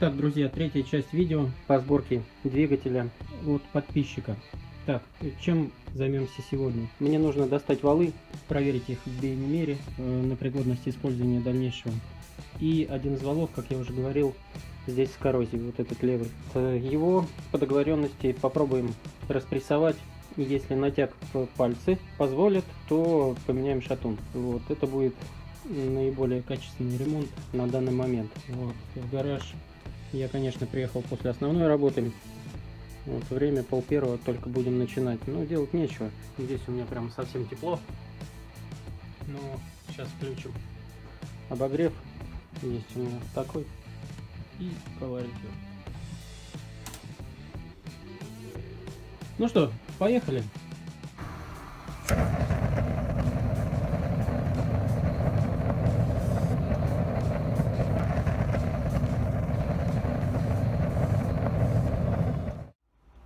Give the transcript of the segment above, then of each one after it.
Итак, друзья, третья часть видео по сборке двигателя от подписчика. Так, чем займемся сегодня? Мне нужно достать валы, проверить их в биомере на пригодность использования дальнейшего. И один из валов, как я уже говорил, здесь с коррозией, вот этот левый. Его по договоренности попробуем распрессовать. Если натяг в пальцы позволит, то поменяем шатун. Вот, это будет наиболее качественный ремонт на данный момент. Вот, в гараж я, конечно, приехал после основной работы. Вот, время 12:30, только будем начинать. Но делать нечего. Здесь у меня прям совсем тепло. Но сейчас включим обогрев. Есть у меня такой. И поварить его. Ну что, поехали.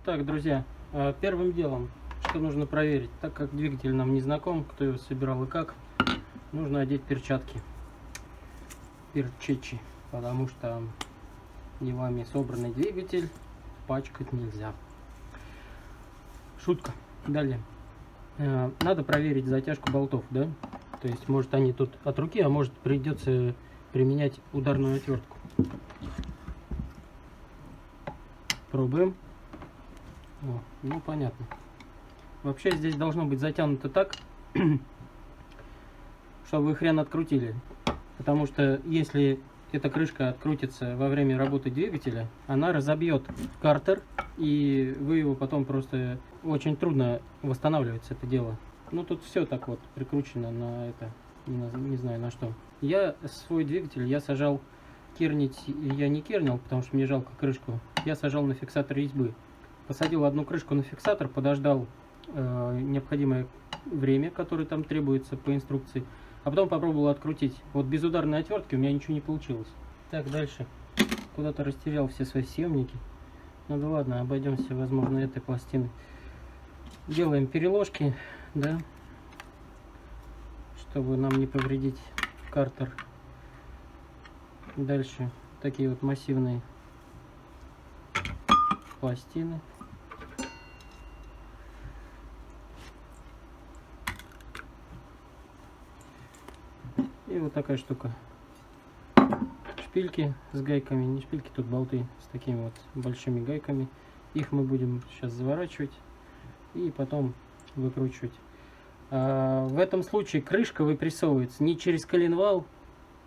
Так, друзья, первым делом, что нужно проверить, так как двигатель нам не знаком, кто его собирал и как, нужно одеть перчатки, перчечи, потому что не вами собранный двигатель пачкать нельзя. Шутка. Далее. Надо проверить затяжку болтов, да? То есть, может, они тут от руки, а может, придется применять ударную отвертку. Пробуем. О, ну, понятно. Вообще, здесь должно быть затянуто так, чтобы вы хрен открутили. Потому что, если эта крышка открутится во время работы двигателя, она разобьет картер, и вы его потом просто очень трудно восстанавливается это дело. Ну, тут все так вот прикручено на это, не знаю на что. Я свой двигатель, я сажал кернить, я не кернил, потому что мне жалко крышку. Я сажал на фиксатор резьбы. Посадил одну крышку на фиксатор, подождал необходимое время, которое там требуется по инструкции, а потом попробовал открутить. Вот без ударной отвертки у меня ничего не получилось. Так, дальше. Куда-то растерял все свои съемники. Ну да ладно, обойдемся, возможно, этой пластиной. Делаем переложки, да, чтобы нам не повредить картер. Дальше такие вот массивные пластины. И вот такая штука. Шпильки с гайками, не шпильки, тут болты с такими вот большими гайками. Их мы будем сейчас заворачивать и потом выкручивать. В этом случае крышка выпрессовывается не через коленвал,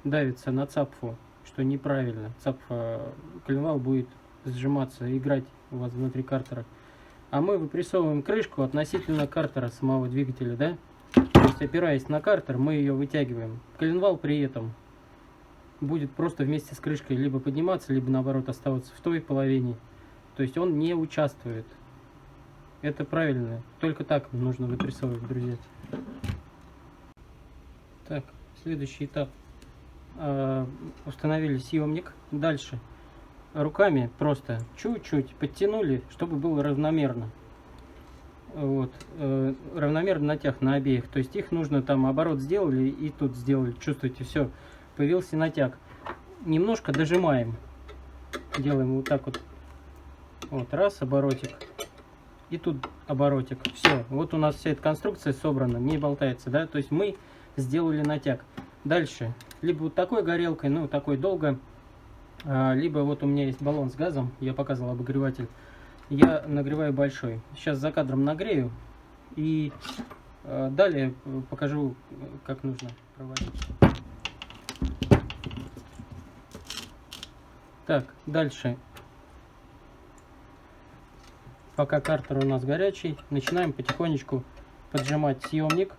давится на цапфу, что неправильно. Коленвал будет сжиматься, играть у вас внутри картера. А мы выпрессовываем крышку относительно картера самого двигателя, да? То есть, опираясь на картер, мы ее вытягиваем. Коленвал при этом будет просто вместе с крышкой либо подниматься, либо наоборот оставаться в той половине. То есть он не участвует. Это правильно. Только так нужно выпрессовывать, друзья. Так, следующий этап. Установили съемник. Дальше руками просто чуть-чуть подтянули, чтобы было равномерно. Вот, равномерно натяг на обеих. То есть их нужно там оборот сделали и тут сделали. Чувствуете, все, появился натяг. Немножко дожимаем. Делаем вот так вот. Вот, раз, оборотик. И тут оборотик. Все, вот у нас вся эта конструкция собрана, не болтается, да. То есть мы сделали натяг. Дальше, либо вот такой горелкой, ну, такой долго. Либо вот у меня есть баллон с газом, я показывал обогреватель. Я нагреваю большой. Сейчас за кадром нагрею и далее покажу, как нужно проводить. Так, дальше. Пока картер у нас горячий, начинаем потихонечку поджимать съемник.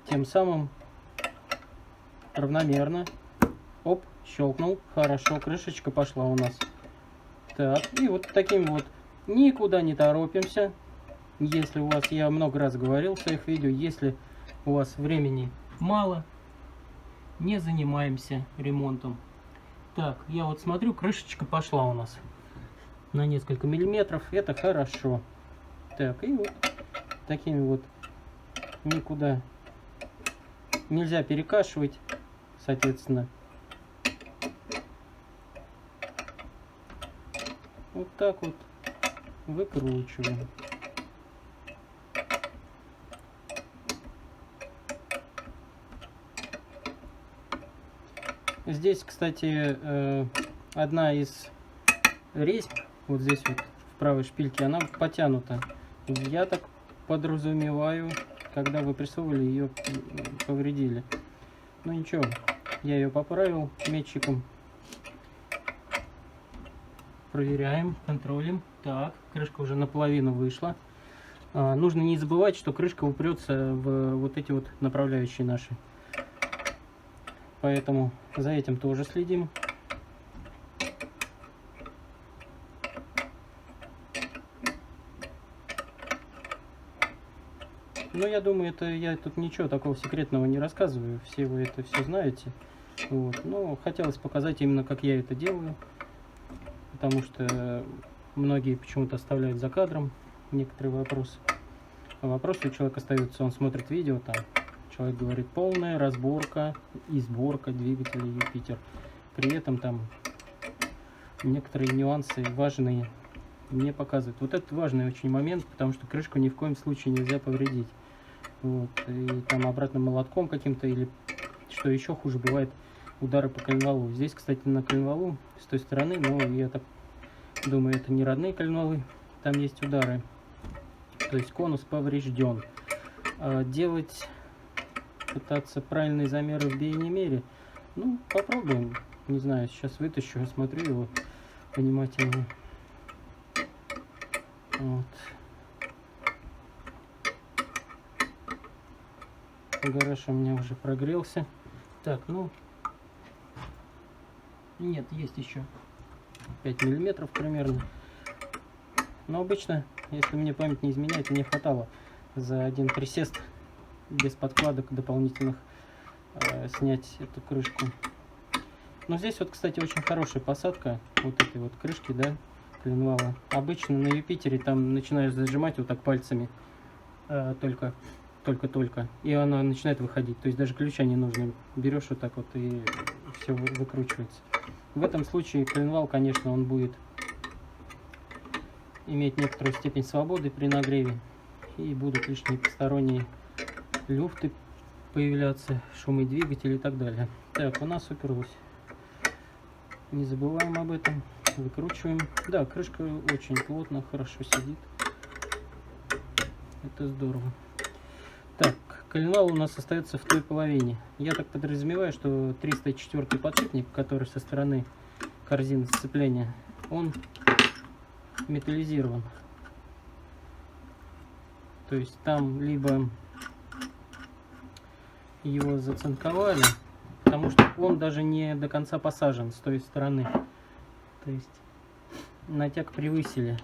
Тем самым равномерно. Оп, щелкнул. Хорошо, крышечка пошла у нас. Так, и вот таким вот никуда не торопимся. Если у вас, я много раз говорил в своих видео, если у вас времени мало, не занимаемся ремонтом. Так, я вот смотрю, крышечка пошла у нас на несколько миллиметров. Это хорошо. Так, и вот такими вот никуда нельзя перекашивать, соответственно. Вот так вот выкручиваем. Здесь, кстати, одна из резьб, вот здесь вот в правой шпильке, она потянута. Я так подразумеваю, когда выпрессовывали, ее повредили. Ну ничего, я ее поправил метчиком. Проверяем, контролем. Так, крышка уже наполовину вышла. Нужно не забывать, что крышка упрется в вот эти вот направляющие наши. Поэтому за этим тоже следим. Но я думаю, это я тут ничего такого секретного не рассказываю. Все вы это все знаете. Вот. Но хотелось показать именно, как я это делаю. Потому что многие почему-то оставляют за кадром некоторые вопросы. А вопросы у человека остаются, он смотрит видео, там человек говорит полная разборка и сборка двигателя Юпитер. При этом там некоторые нюансы важные не показывают. Вот это важный очень момент, потому что крышку ни в коем случае нельзя повредить. Вот. И там обратным молотком каким-то, или что еще хуже, бывает удары по коленвалу. Здесь, кстати, на коленвалу с той стороны, но я так думаю, это не родные коленвалы, там есть удары. То есть конус поврежден. Делать, пытаться правильные замеры в биенемере, ну, попробуем. Не знаю, сейчас вытащу, осмотрю его внимательно. Вот. Гараж у меня уже прогрелся. Так, ну, нет, есть еще 5 миллиметров примерно. Но обычно, если мне память не изменяет, мне хватало за один присест без подкладок дополнительных снять эту крышку. Но здесь вот, кстати, очень хорошая посадка вот этой вот крышки, да, коленвала. Обычно на Юпитере там начинаешь зажимать вот так пальцами только, и она начинает выходить. То есть даже ключа не нужно. Берешь вот так вот и все выкручивается. В этом случае коленвал, конечно, он будет иметь некоторую степень свободы при нагреве, и будут лишние посторонние люфты появляться, шумы двигателя и так далее. Так, у нас уперлось. Не забываем об этом. Выкручиваем. Да, крышка очень плотно, хорошо сидит. Это здорово. Так, коленвал у нас остается в той половине. Я так подразумеваю, что 304 подшипник, который со стороны корзины сцепления, он металлизирован. То есть там либо его зацинковали, потому что он даже не до конца посажен с той стороны. То есть натяг превысили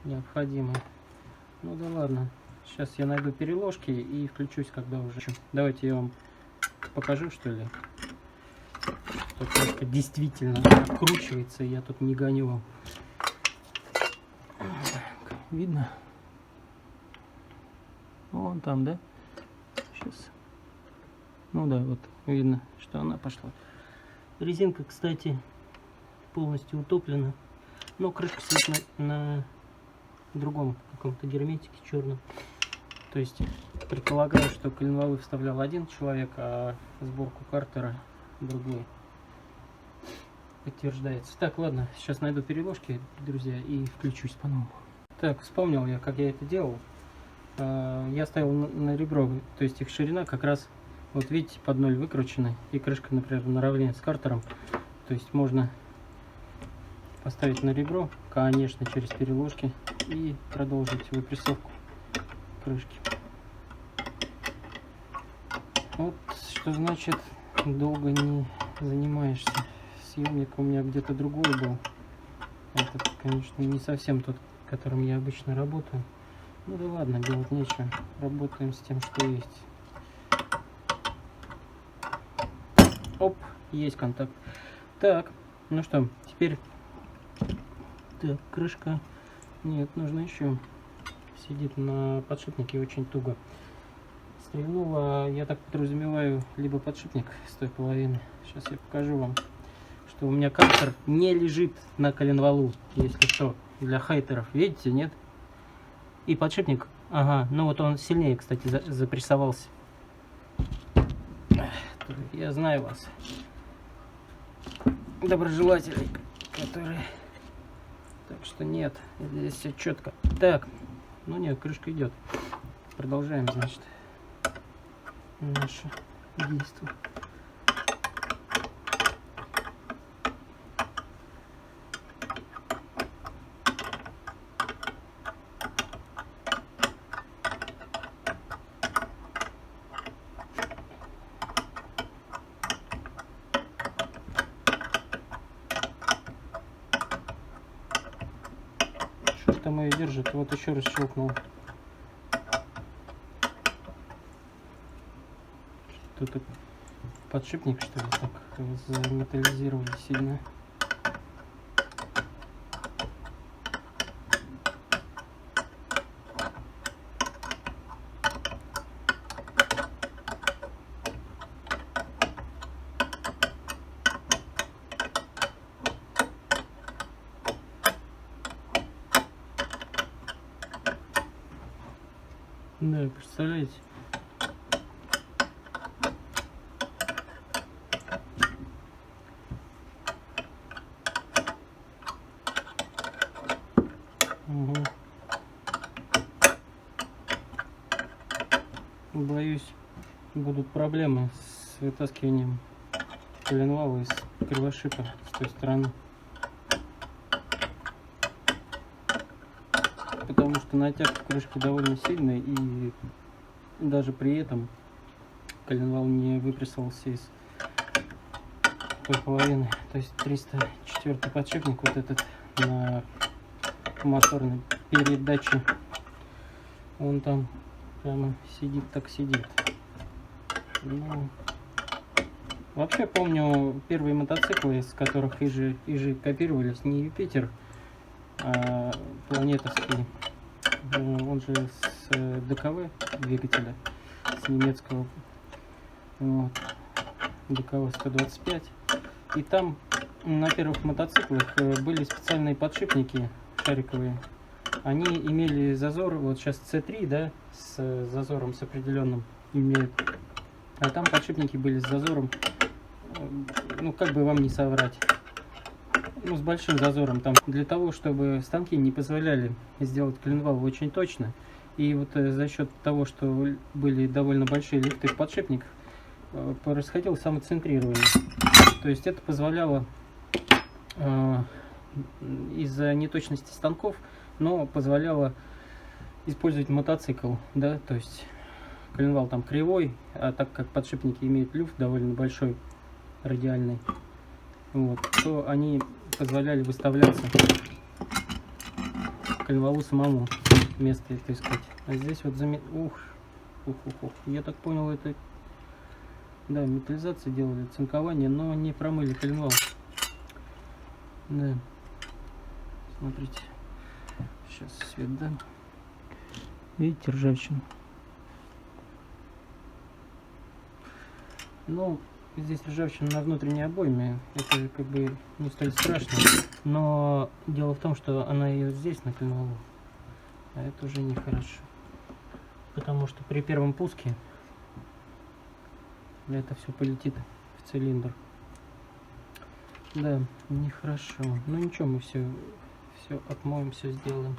необходимый. Ну да ладно. Сейчас я найду переложки и включусь, когда уже. Давайте я вам покажу, что ли. Что крышка действительно откручивается, я тут не гоню вам. Видно? Вон там, да? Сейчас. Ну да, вот видно, что она пошла. Резинка, кстати, полностью утоплена. Но крышка сидит на другом каком-то герметике черном. То есть предполагаю, что коленвалы вставлял один человек, а сборку картера другой. Подтверждается. Так, ладно, сейчас найду переложки, друзья, и включусь по-новому. Так, вспомнил я, как я это делал. Я ставил на ребро, то есть их ширина как раз, вот видите, под ноль выкручена, и крышка, например, наравне с картером. То есть можно поставить на ребро, конечно, через переложки, и продолжить выпрессовку крышки. Вот что значит долго не занимаешься. Съемник у меня где-то другой был. Этот, конечно, не совсем тот, которым я обычно работаю. Ну да ладно, делать нечего. Работаем с тем, что есть. Оп, есть контакт. Так, ну что, теперь... Так, крышка... Нет, нужно еще. Сидит на подшипнике очень туго. Стрельнула, я так подразумеваю, либо подшипник с той половины. Сейчас я покажу вам, что у меня картер не лежит на коленвалу, если что, для хейтеров. Видите, нет? И подшипник, ага, ну вот он сильнее, кстати, запрессовался. Я знаю вас, доброжелателей, которые... Так что нет, здесь все четко. Так, ну нет, крышка идет. Продолжаем, значит, наше действие. Там ее держит, вот еще раз щелкнул. Тут подшипник, что ли, так заметаллизировали сильно. Да, представляете? Угу. Боюсь, будут проблемы с вытаскиванием коленвала из кривошипа с той стороны. Потому что натяг крышки довольно сильный, и даже при этом коленвал не выпрессовался из той половины. То есть 304 подшипник, вот этот на моторной передаче, он там прямо сидит, так сидит. Ну, вообще помню первые мотоциклы, с которых иже копировались, не Юпитер, а планетовский. Он же с ДКВ двигателя, с немецкого, вот, ДКВ 125. И там на первых мотоциклах были специальные подшипники шариковые. Они имели зазор, вот сейчас C3, да, с зазором с определенным имеют. А там подшипники были с зазором, ну как бы вам не соврать, ну с большим зазором, там для того, чтобы станки не позволяли сделать коленвал очень точно. И вот за счет того, что были довольно большие лифты в подшипниках, происходило самоцентрирование. То есть это позволяло из-за неточности станков, но позволяло использовать мотоцикл, да, то есть коленвал там кривой, а так как подшипники имеют люфт довольно большой, радиальный, вот, то они позволяли выставляться коленвалу самому место это искать. А здесь вот я так понял, это, да, металлизация делали, цинкование, но не промыли коленвал. Да, смотрите, сейчас свет дам. Видите, ржавчина. Ну, здесь ржавчина на внутренней обойме, это как бы не столь страшно, но дело в том, что она ее здесь на коленвалу, а это уже нехорошо, потому что при первом пуске это все полетит в цилиндр. Да, нехорошо. Ну ничего, мы все отмоем, все сделаем.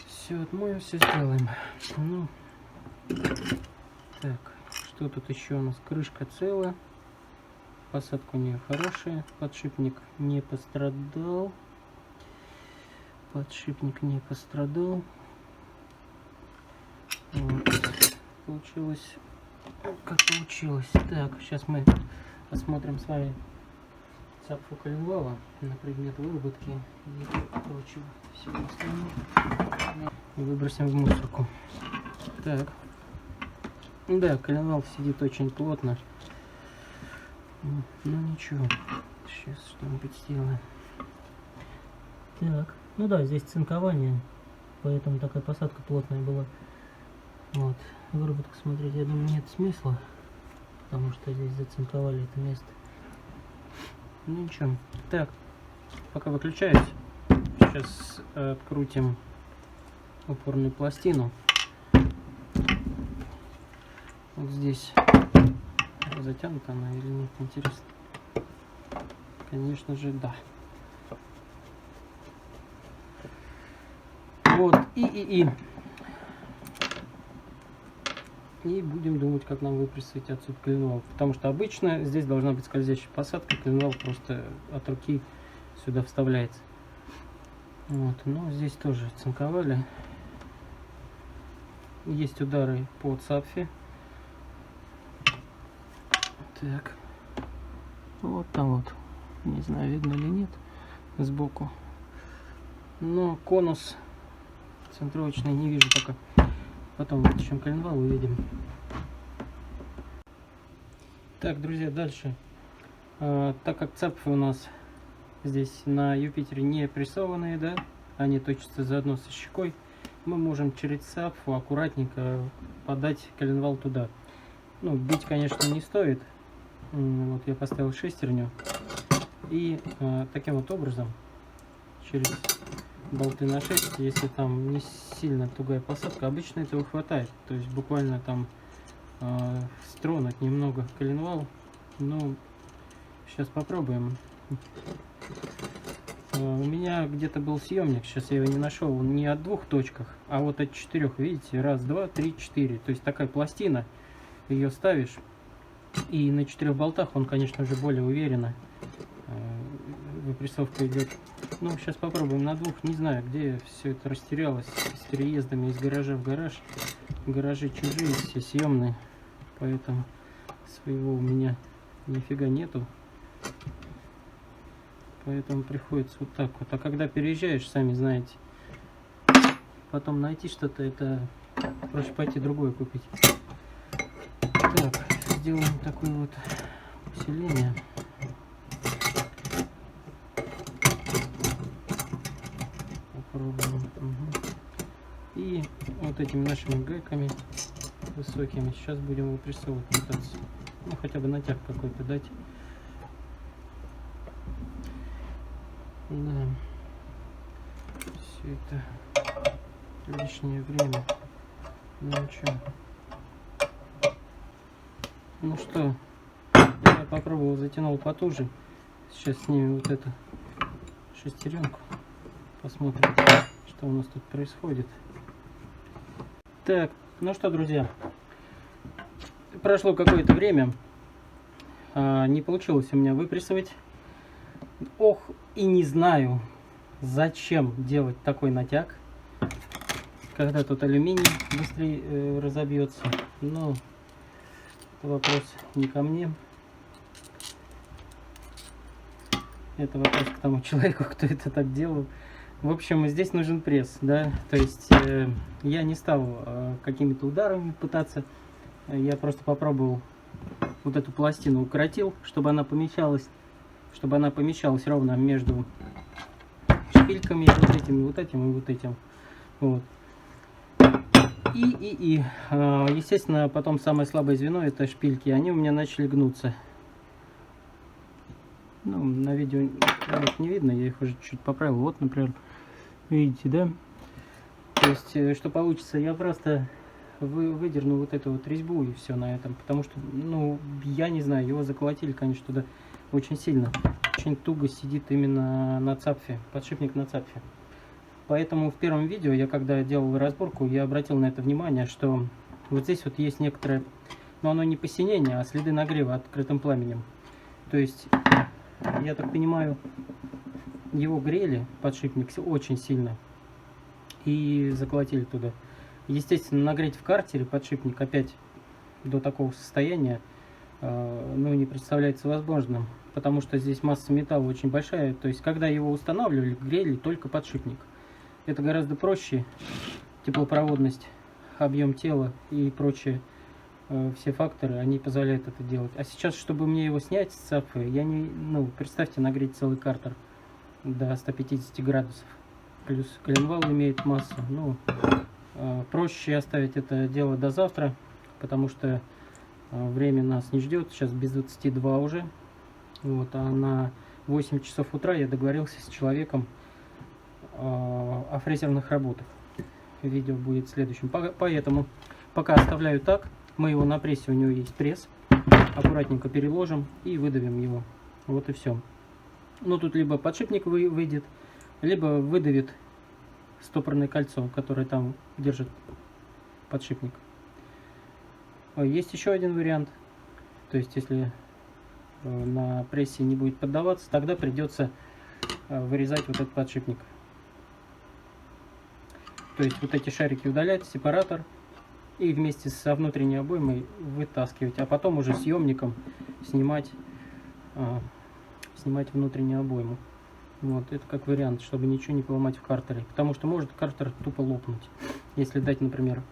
Все отмоем, все сделаем. Ну, так, что тут еще у нас? Крышка целая. Посадка у нее хорошая. Подшипник не пострадал. Подшипник не пострадал. Вот. Получилось, как получилось. Так, сейчас мы осмотрим с вами цапфу коленвала на предмет выработки и прочего всего остального. И выбросим в мусорку. Так. Да, коленвал сидит очень плотно. Ну ничего. Сейчас что-нибудь сделаем. Так. Ну да, здесь цинкование. поэтому такая посадка плотная была. Вот. Выработка смотреть, я думаю, нет смысла, потому что здесь зацинковали это место. Ну ничего. Так, пока выключаюсь, сейчас открутим упорную пластину. Вот здесь затянута она или нет, интересно. Конечно же, да. Вот, и будем думать, как нам выпрессовать отсюда коленвал. Потому что обычно здесь должна быть скользящая посадка, коленвал просто от руки сюда вставляется. Вот, но здесь тоже цинковали. Есть удары по цапфе. Так, вот там вот, не знаю, видно или нет, сбоку. Но конус центровочный не вижу пока. Потом вытащим коленвал, увидим. Так, друзья, дальше. Так как цапфы у нас здесь на Юпитере не прессованные, да, они точатся заодно со щекой, мы можем через цапфу аккуратненько подать коленвал туда. Ну, бить, конечно, не стоит. Вот я поставил шестерню. И таким вот образом через болты на 6, если там не сильно тугая посадка, обычно этого хватает. То есть буквально там стронуть немного коленвал. Ну, сейчас попробуем. У меня где-то был съемник, сейчас я его не нашел, не от 2 точках, а вот от 4, видите, раз, два, три, 4. То есть такая пластина, ее ставишь, и на 4 болтах он, конечно же, более уверенно выпрессовка идет. Ну, сейчас попробуем на 2. Не знаю, где все это растерялось с переездами из гаража в гараж. Гаражи чужие, все съемные, поэтому своего у меня нифига нету. Поэтому приходится вот так вот. А когда переезжаешь, сами знаете, потом найти что-то, это проще пойти другое купить. Так, сделаем такое вот усиление. Попробуем. Угу. И вот этими нашими гайками высокими сейчас будем выпрессовывать, пытаться. Ну, хотя бы натяг какой-то дать. Да. Все это лишнее время. Ну ничего. Ну что, я попробовал, затянул потуже. Сейчас снимем вот эту шестеренку. Посмотрим, что у нас тут происходит. Так, ну что, друзья, прошло какое-то время. Не получилось у меня выпрессовать. Ох, и не знаю, зачем делать такой натяг, когда тут алюминий быстрее разобьется. Но вопрос не ко мне. Это вопрос к тому человеку, кто это так делал. В общем, здесь нужен пресс, да. То есть я не стал какими-то ударами пытаться. Я просто попробовал вот эту пластину, укоротил, чтобы она помещалась. Чтобы она помещалась ровно между шпильками, вот этим и вот этим. Вот. Естественно, потом самое слабое звено — это шпильки. Они у меня начали гнуться. Ну, на видео их не видно, я их уже чуть поправил. Вот, например, видите, да? То есть, что получится, я просто выдерну вот эту вот резьбу и все на этом. Потому что, ну, я не знаю, его заколотили, конечно, туда очень сильно. Очень туго сидит именно на цапфе, подшипник на цапфе. Поэтому в первом видео, я когда делал разборку, я обратил на это внимание, что вот здесь вот есть некоторое, но оно не посинение, а следы нагрева открытым пламенем. То есть, я так понимаю, его грели, подшипник, очень сильно, и заколотили туда. Естественно, нагреть в картере подшипник опять до такого состояния, ну, не представляется возможным, потому что здесь масса металла очень большая. То есть, когда его устанавливали, грели только подшипник. Это гораздо проще. Теплопроводность, объем тела и прочие все факторы, они позволяют это делать. А сейчас, чтобы мне его снять с цапфы, я не, ну, представьте, нагреть целый картер до 150 градусов. плюс коленвал имеет массу. Ну, проще оставить это дело до завтра, потому что время нас не ждет. Сейчас без 22 уже. Вот, а на 8 часов утра я договорился с человеком о фрезерных работах. Видео будет следующим. Поэтому пока оставляю так. Мы его на прессе, у него есть пресс. Аккуратненько переложим и выдавим его. Вот и все. Ну, тут либо подшипник выйдет, либо выдавит стопорное кольцо, которое там держит подшипник. Есть еще один вариант. То есть, если на прессе не будет поддаваться, тогда придется вырезать вот этот подшипник. То есть, вот эти шарики удалять, сепаратор, и вместе со внутренней обоймой вытаскивать, а потом уже съемником снимать внутреннюю обойму. Вот, это как вариант, чтобы ничего не поломать в картере. Потому что может картер тупо лопнуть. Если дать, например,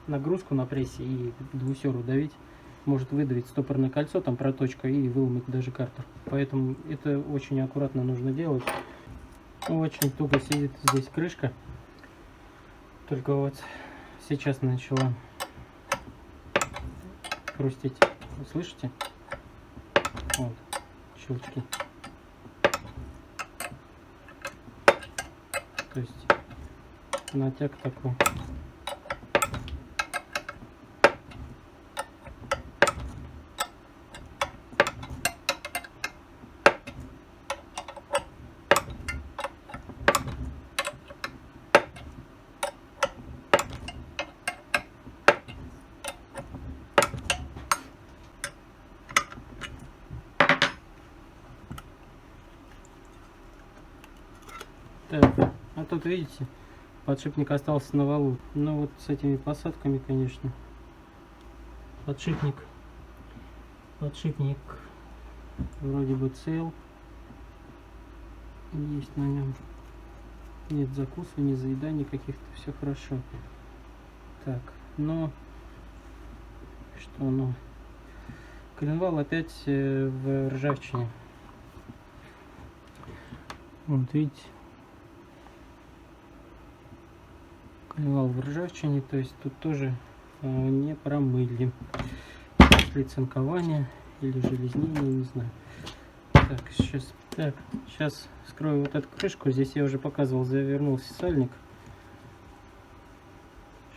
нагрузку на прессе и двусеру давить, может выдавить стопорное кольцо, там проточка, и выломать даже картер. Поэтому это очень аккуратно нужно делать. Очень туго сидит здесь крышка. Только вот сейчас начала хрустеть. Вы слышите? Вот, щелчки. То есть натяг такой. Так, а тут видите, подшипник остался на валу. Ну вот с этими посадками, конечно. Подшипник вроде бы цел. Есть на нем. Нет закусываний, заеданий каких-то, все хорошо. Так, но что ну? Коленвал опять в ржавчине. Вот видите. Коленвал в ржавчине, то есть тут тоже не промыли. После цинкования или железнения, не знаю. Так, сейчас скрою вот эту крышку. Здесь я уже показывал, завернулся сальник.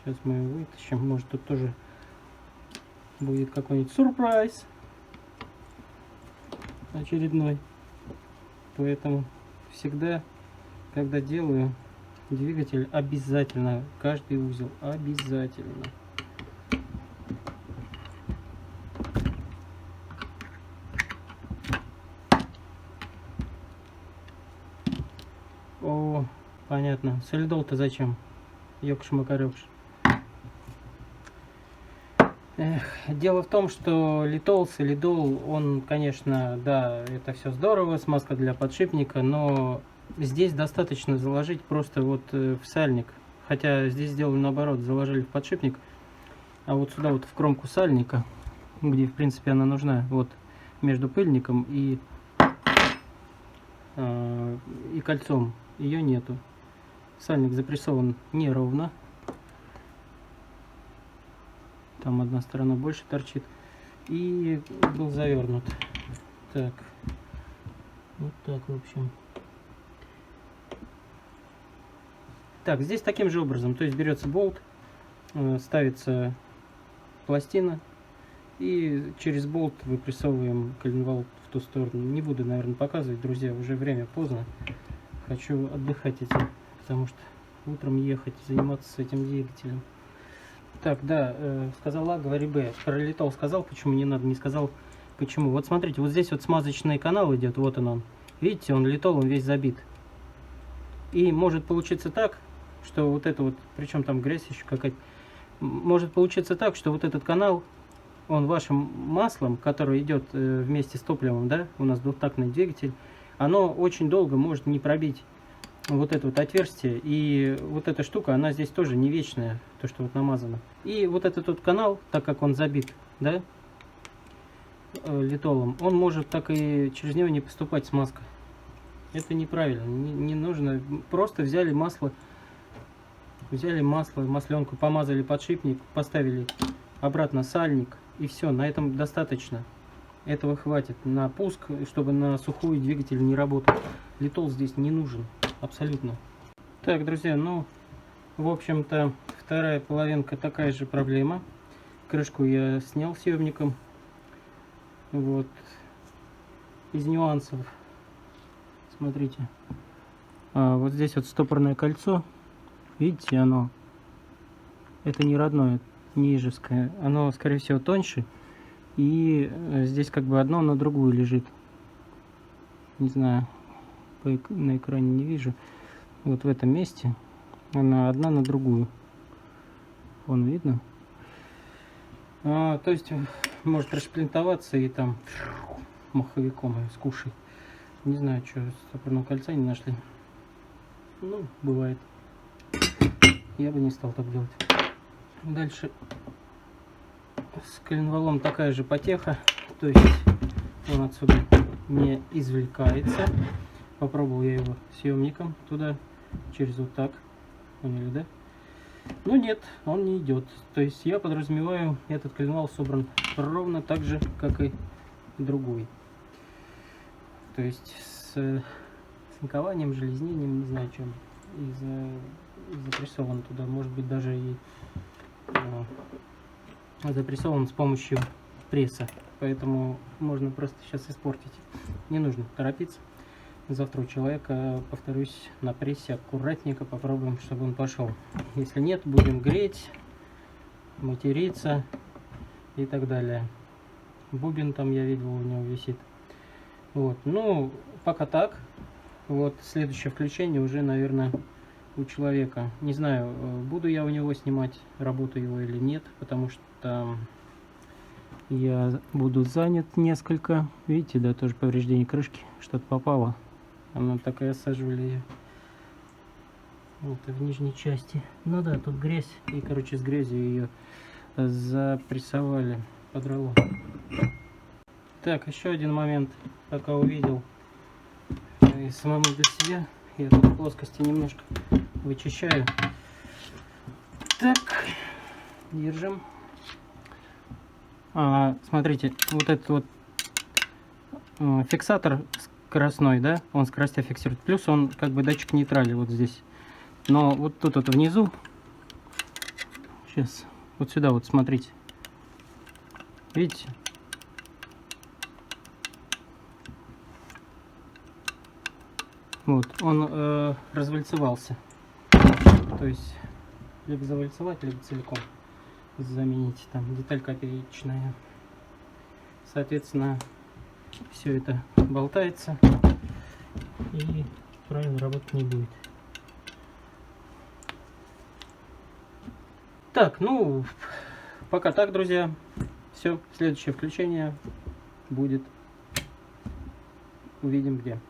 Сейчас мы его вытащим. Может, тут тоже будет какой-нибудь сюрприз очередной. Поэтому всегда, когда делаю двигатель, обязательно каждый узел обязательно. О, понятно. Солидол-то зачем? Ёкш-макарёкш. Дело в том, что литол, солидол, он, конечно, да, это все здорово, смазка для подшипника, но здесь достаточно заложить просто вот в сальник. Хотя здесь сделали наоборот, заложили в подшипник, а вот сюда вот в кромку сальника, где в принципе она нужна, вот между пыльником и кольцом, ее нету. Сальник запрессован неровно. Там одна сторона больше торчит. И был завернут. Так. Вот так, в общем. Так, здесь таким же образом. То есть берется болт, ставится пластина. И через болт выпрессовываем коленвал в ту сторону. Не буду, наверное, показывать, друзья. Уже время поздно. Хочу отдыхать этим. Потому что утром ехать, заниматься с этим двигателем. Так, да, сказал А, говори Б. Про литол сказал, почему не надо, не сказал, почему. Вот смотрите, вот здесь вот смазочный канал идет, вот он. Видите, он литол, он весь забит. И может получиться так, что вот это вот, причем там грязь еще какая-то, может получиться так, что вот этот канал, он вашим маслом, который идет вместе с топливом, да, у нас двухтактный двигатель, оно очень долго может не пробить вот это вот отверстие, и вот эта штука, она здесь тоже не вечная, то, что вот намазано. И вот этот вот канал, так как он забит, да, литолом, он может так и через него не поступать смазка. Это неправильно, не нужно. Просто взяли масло, масленку, помазали подшипник, поставили обратно сальник, и все, на этом достаточно. Этого хватит на пуск, чтобы на сухую двигатель не работал. Литол здесь не нужен, абсолютно. Так, друзья, ну, в общем-то, вторая половинка такая же проблема. Крышку я снял съемником. Вот. Из нюансов, смотрите. Вот здесь вот стопорное кольцо. Видите, оно, это не родное, не ижевское. Оно, скорее всего, тоньше. И здесь как бы одно на другую лежит. Не знаю, на экране не вижу. Вот в этом месте она одна на другую. Вон видно. То есть может расшплинтоваться и там маховиком скушать. Не знаю, что стопорного кольца не нашли. Ну, бывает. Я бы не стал так делать. Дальше с коленвалом такая же потеха. То есть он отсюда не извлекается. Попробовал я его съемником туда, через вот так. Поняли, да? Ну нет, он не идет. То есть я подразумеваю, этот коленвал собран ровно так же, как и другой. То есть с цинкованием, железнением, не знаю чем. И запрессован туда. Может быть даже и запрессован с помощью пресса. Поэтому можно просто сейчас испортить. Не нужно торопиться. Завтра у человека, повторюсь, на прессе аккуратненько попробуем, чтобы он пошел. Если нет, будем греть, материться и так далее. Бубен там, я видел, у него висит. Вот, ну, пока так. Вот, следующее включение уже, наверное, у человека. Не знаю, буду я у него снимать работу его или нет, потому что я буду занят несколько. Видите, да, тоже повреждение крышки, что-то попало. Она такая, саживали ее. Вот в нижней части. Ну да, тут грязь. И, короче, с грязью ее запрессовали, подрало. Так, еще один момент, пока увидел. И самому для себя. Я тут плоскости немножко вычищаю. Так, держим. Смотрите, вот этот вот фиксатор скоростной, да, он скоростя фиксирует. Плюс он как бы датчик нейтрали вот здесь. Но вот тут вот внизу, сейчас, вот сюда вот смотрите. Видите? Вот, он развальцевался. То есть, либо завальцевать, либо целиком заменить. Там деталь копеечная. Соответственно, все это болтается и правильно работать не будет. Так, ну, пока так, друзья. Все, следующее включение будет. Увидим где.